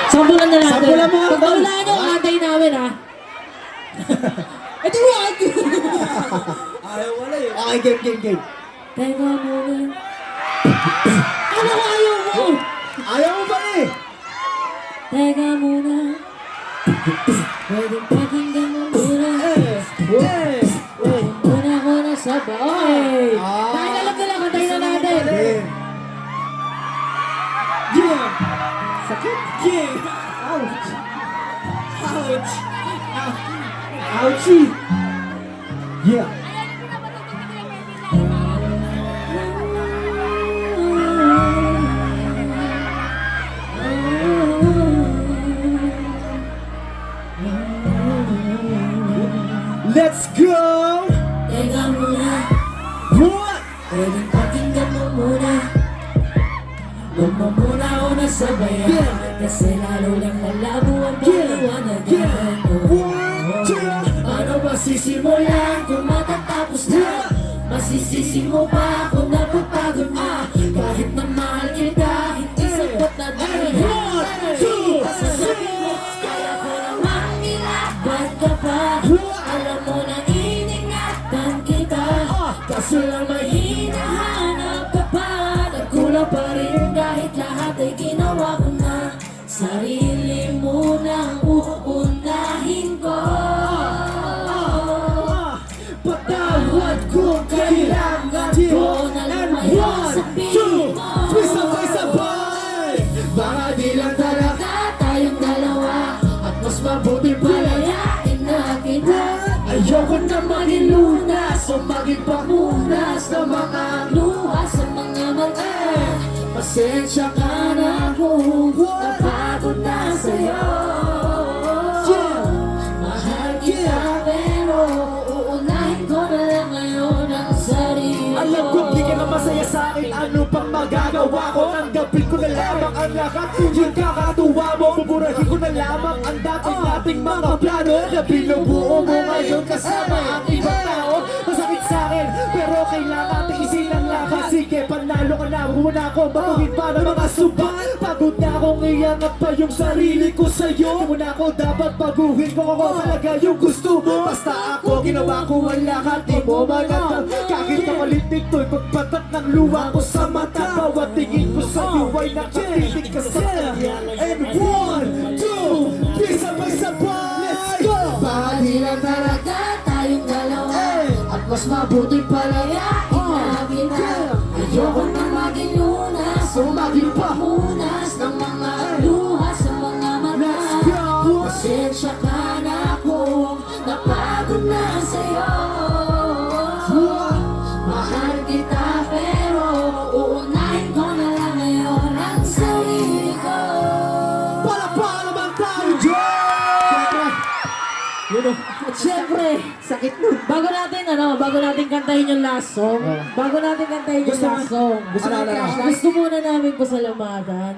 Sampulan na natin. Sampulan mo nga, Pag nawalaan nyo, antay namin, ha? Ito what? Ayaw wala eh. Okay, game. Teka muna. Ano ayaw mo? Ayaw mo ba eh? Teka muna. Pwedeng pakinggan mo muna. Muna ko na sa bahay. Dahil alam nila, kantayin na natin. Yeah. Sakit? Yeah. Ouch. Ouch. Ouchie. Yeah. Let's go! Teka muna. What? Pwedeng pakinggan mo muna. Huwag mo muna ako nasabayan. Kasi lalo lang malabo ang paliwanag. One, two. Paano masisimulan kung matatapos na? Masisisi mo ba kung napapagod na? Kahit na mahal kita, hindi sapat na dahil. One, two, Sasabi mo, kaya ko namang nilaban ka pa. Alam mo na iningatan kita. Kaso lang may hinahanap ka pa. Nagkulang pa rin kahit lahat ay ginawa ko na. Sarili mo nang uunahin ko. Patawad kung kailangan ko. And one, two, three, sabay-sabay. Baka di lang talaga Tayong dalawa at mas mabuti palayain na kita. Ayoko na maging lunas o maging pamunas na mga luha sa mga mata. Pasensya ka na kung napagod na sa'yo. Mahal kita pero uunahin ko na lang ngayon ang sarili ko. alam ko di ka na masaya sa akin. Ano pang magagawa ko? Tanggapin ko na lamang ang lahat. Yung kakatuwa mo, buburahin ko na lamang ang dati nating mga plano na binubuo mo ngayon kasama ang ibang tao. Masakit sa akin, pero kailangan tiisin ang lakas. Sige, panalo ka na, huwag mo na ako matuwid pa ng mga subat. Pagod na akong iangat pa yung sarili ko sa'yo. Di mo na ako dapat baguhin ko talaga yung gusto mo. Basta ako, ginawa ko ang lahat. Di mo maganda, kahit kapalitik to'y pagpatak ng luha ko sa mata. Bawat tingin ko sa'yo ay nakatitig ka sa kanya. And one, two, three, sabay-sabay. Let's go! Baka di lang talaga tayong dalawa at mas mabuti palayain na kita. Ayoko na maging lunas o maging pamunas ng mga luha sa mga mata. Pasensya ka na kung napagod na sa'yo. Mahal kita pero uunahin ko na lang ngayon ang sarili ko. Palakpakan naman tayo dyan! At syempre, sakit nun. Bago natin kantahin yung last song, Gusto gusto muna namin pasalamatan